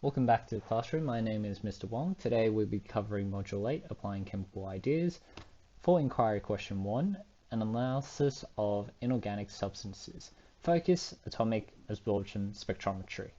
Welcome back to the classroom. My name is Mr. Wong. Today we'll be covering Module 8, Applying Chemical Ideas. For Inquiry Question 1, an analysis of inorganic substances. Focus, atomic absorption spectrometry.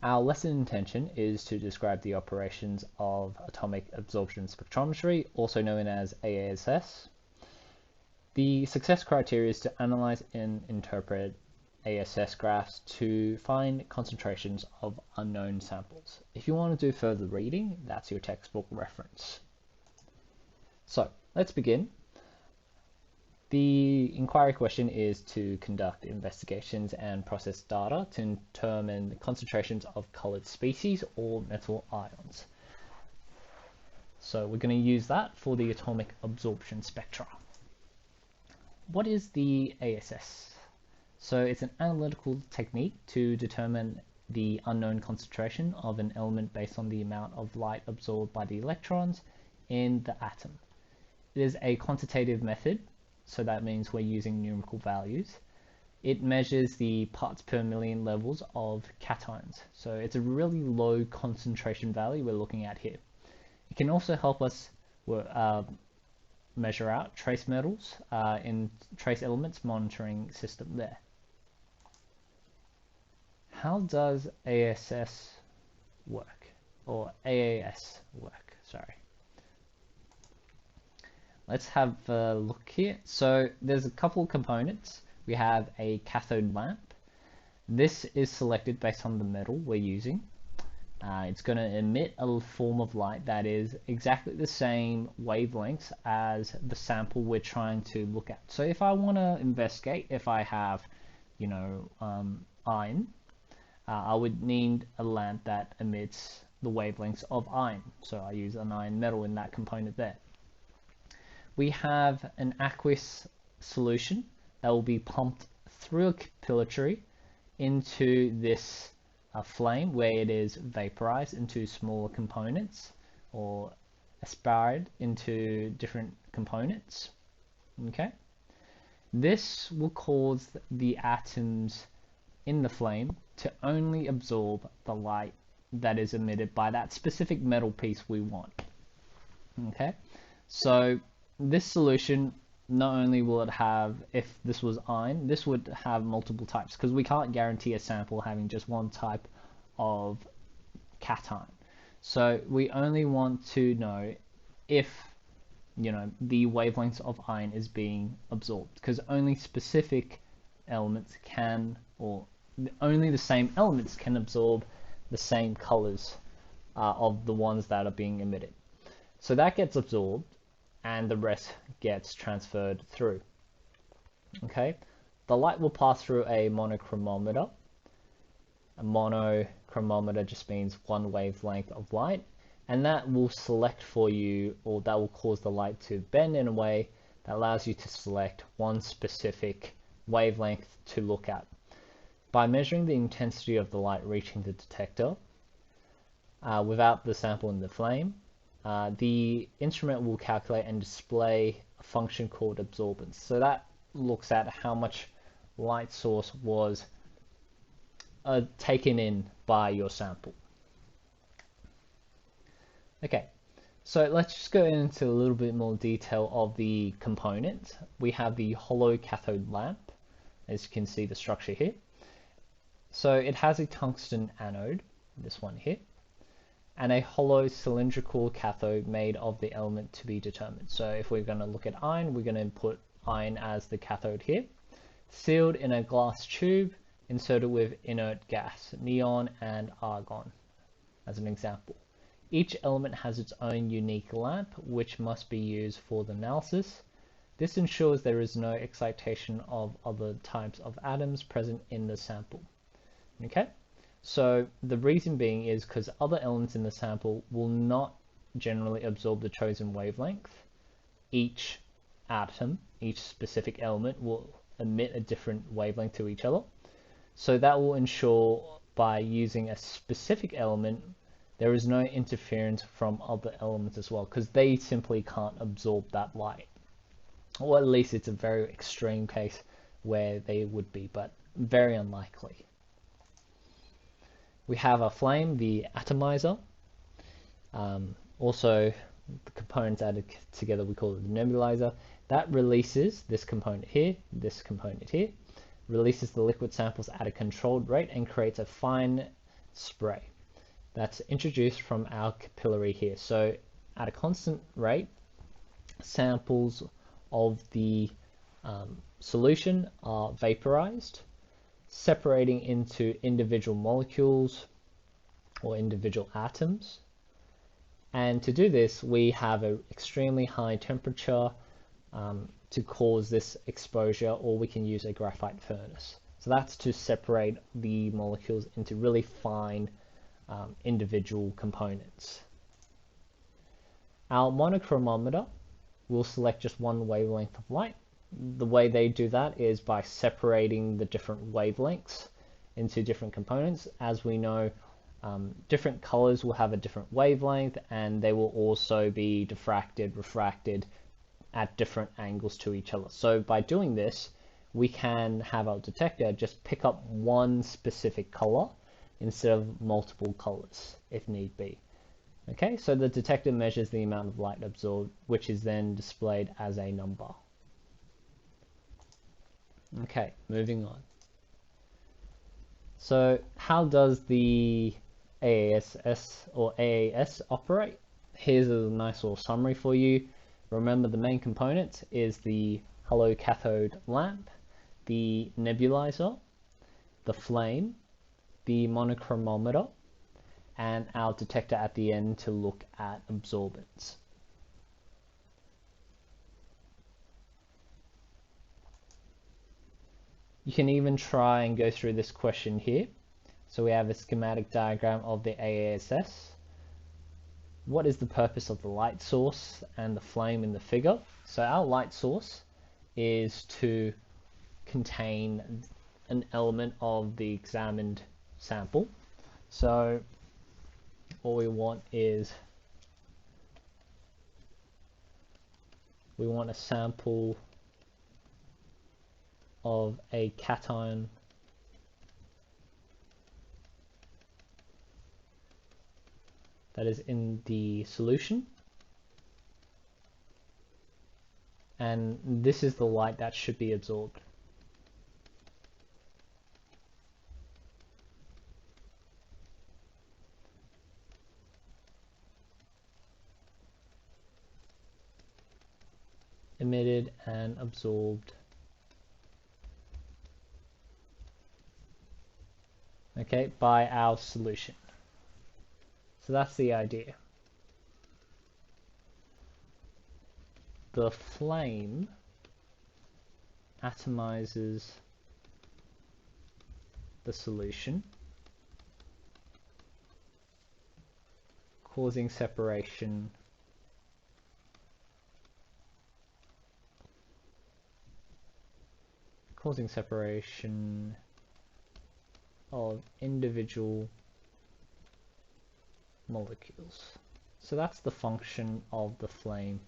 Our lesson intention is to describe the operations of atomic absorption spectrometry, also known as AASS. The success criteria is to analyze and interpret ASS graphs to find concentrations of unknown samples. If you want to do further reading, that's your textbook reference. So let's begin. The inquiry question is to conduct investigations and process data to determine the concentrations of colored species or metal ions. So we're going to use that for the atomic absorption spectra. What is the ASS? So it's an analytical technique to determine the unknown concentration of an element based on the amount of light absorbed by the electrons in the atom. It is a quantitative method, so that means we're using numerical values. It measures the parts per million levels of cations. So it's a really low concentration value we're looking at here. It can also help us measure out trace metals in trace elements monitoring system there. How does ASS work, or AAS work, sorry. Let's have a look here. So there's a couple of components. We have a cathode lamp. This is selected based on the metal we're using. It's going to emit a form of light that is exactly the same wavelengths as the sample we're trying to look at. So if I want to investigate if I have, iron, I would need a lamp that emits the wavelengths of iron. So I use an iron metal in that component there. We have an aqueous solution that will be pumped through a capillary into this flame where it is vaporized into smaller components or aspirated into different components. Okay, this will cause the atoms in the flame to only absorb the light that is emitted by that specific metal piece we want. Okay, so this solution, not only will it have, if this was iron, this would have multiple types because we can't guarantee a sample having just one type of cation. So we only want to know if the wavelengths of iron is being absorbed, because only specific elements can, or only the same elements can absorb the same colors of the ones that are being emitted. So that gets absorbed and the rest gets transferred through. Okay, the light will pass through a monochromometer. A monochromometer just means one wavelength of light, and that will select for you, or that will cause the light to bend in a way that allows you to select one specific wavelength to look at. By measuring the intensity of the light reaching the detector without the sample in the flame, the instrument will calculate and display a function called absorbance. So that looks at how much light source was taken in by your sample. Okay, so let's just go into a little bit more detail of the components. We have the hollow cathode lamp, as you can see the structure here. So it has a tungsten anode, this one here, and a hollow cylindrical cathode made of the element to be determined. So if we're going to look at iron, we're going to input iron as the cathode here, sealed in a glass tube, inserted with inert gas, neon and argon, as an example. Each element has its own unique lamp, which must be used for the analysis. This ensures there is no excitation of other types of atoms present in the sample. Okay, so the reason being is because other elements in the sample will not generally absorb the chosen wavelength. Each atom, each specific element will emit a different wavelength to each other. So that will ensure by using a specific element, there is no interference from other elements as well, because they simply can't absorb that light. Or at least it's a very extreme case where they would be, but very unlikely. We have a flame, the atomizer. Also, the components added together, we call it the nebulizer. That releases this component here, releases the liquid samples at a controlled rate and creates a fine spray that's introduced from our capillary here. So at a constant rate, samples of the solution are vaporized, separating into individual molecules or individual atoms. And to do this, we have an extremely high temperature to cause this exposure, or we can use a graphite furnace. So that's to separate the molecules into really fine individual components. Our monochromometer will select just one wavelength of light. The way they do that is by separating the different wavelengths into different components. As we know, different colors will have a different wavelength, and they will also be diffracted, refracted at different angles to each other. So by doing this, we can have our detector just pick up one specific color instead of multiple colors if need be. Okay, so the detector measures the amount of light absorbed, which is then displayed as a number. Okay, moving on. So how does the AAS operate? Here's a nice little summary for you. Remember, the main components is the halo cathode lamp, the nebulizer, the flame, the monochromometer, and our detector at the end to look at absorbance. You can even try and go through this question here. So we have a schematic diagram of the AAS. What is the purpose of the light source and the flame in the figure? So our light source is to contain an element of the examined sample. So what we want is we want a sample of a cation that is in the solution, and this is the light that should be absorbed. Emitted and absorbed. Okay, by our solution. So that's the idea. The flame atomizes the solution, causing separation of individual molecules. So that's the function of the flame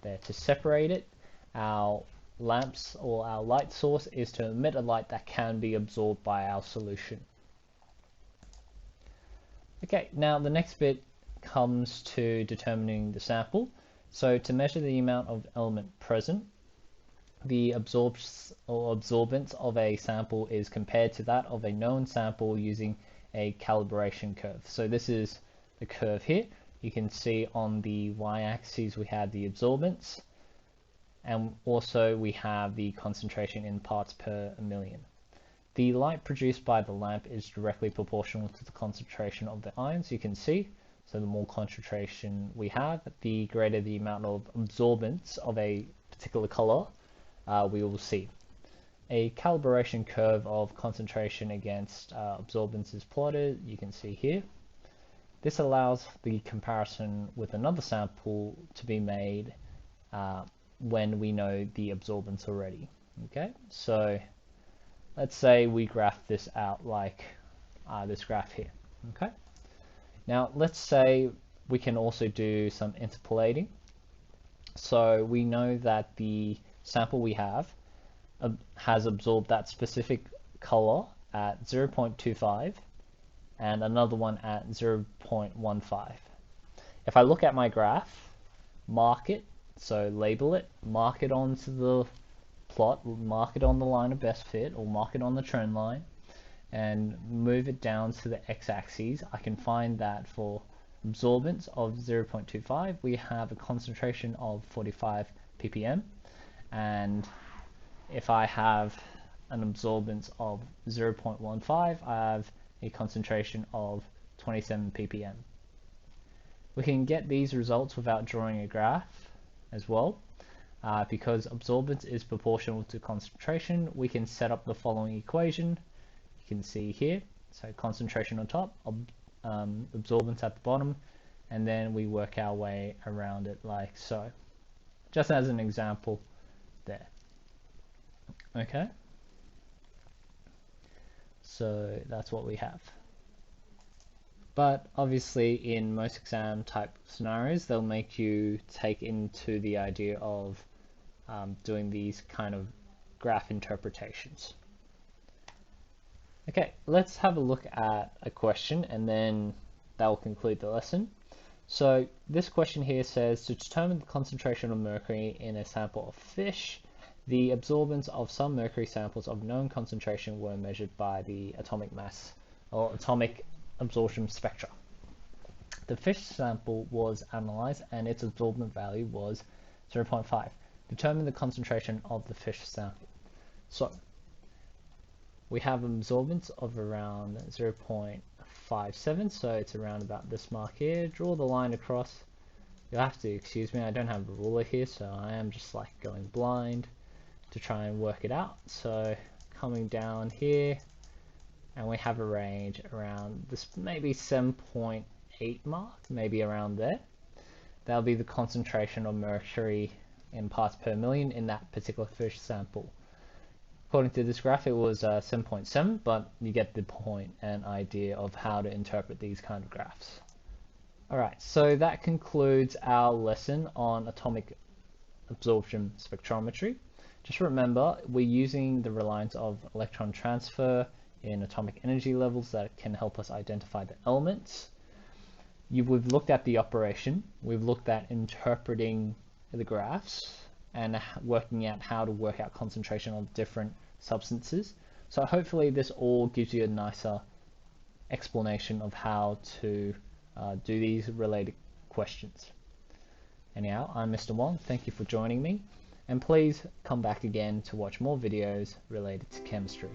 there, to separate it. Our lamps or our light source is to emit a light that can be absorbed by our solution. Okay, now the next bit comes to determining the sample. So to measure the amount of element present, the absorbance of a sample is compared to that of a known sample using a calibration curve. So this is the curve here. You can see on the y-axis we have the absorbance, and also we have the concentration in parts per million. The light produced by the lamp is directly proportional to the concentration of the ions, you can see. So the more concentration we have, the greater the amount of absorbance of a particular color we will see. A calibration curve of concentration against absorbance is plotted, you can see here. This allows the comparison with another sample to be made when we know the absorbance already. Okay, so let's say we graph this out like this graph here. Okay, now let's say we can also do some interpolating. So we know that the sample we have has absorbed that specific color at 0.25 and another one at 0.15. If I look at my graph, mark it, so label it, mark it onto the plot, mark it on the line of best fit, or mark it on the trend line, and move it down to the x-axis, I can find that for absorbance of 0.25, we have a concentration of 45 ppm, and if I have an absorbance of 0.15, I have a concentration of 27 ppm. We can get these results without drawing a graph as well. Because absorbance is proportional to concentration, we can set up the following equation. You can see here, so concentration on top, absorbance at the bottom, and then we work our way around it like so. Just as an example there. Okay, so that's what we have. But obviously in most exam type scenarios, they'll make you take into the idea of doing these kind of graph interpretations. Okay, let's have a look at a question, and then that will conclude the lesson. So this question here says, to determine the concentration of mercury in a sample of fish, the absorbance of some mercury samples of known concentration were measured by the atomic mass or atomic absorption spectra. The fish sample was analyzed and its absorbance value was 0.5. Determine the concentration of the fish sample. So we have an absorbance of around 0.57, so it's around about this mark here. Draw the line across. You'll have to excuse me, I don't have a ruler here, so I am just like going blind to try and work it out. So coming down here, and we have a range around this maybe 7.8 mark, maybe around there. That'll be the concentration of mercury in parts per million in that particular fish sample. According to this graph, it was 7.7, but you get the point and idea of how to interpret these kind of graphs. Alright, so that concludes our lesson on atomic absorption spectrometry. Just remember, we're using the reliance of electron transfer in atomic energy levels that can help us identify the elements. We've looked at the operation, we've looked at interpreting the graphs and working out how to work out concentration of different substances. So hopefully this all gives you a nicer explanation of how to do these related questions. Anyhow, I'm Mr. Wong, thank you for joining me, and please come back again to watch more videos related to chemistry.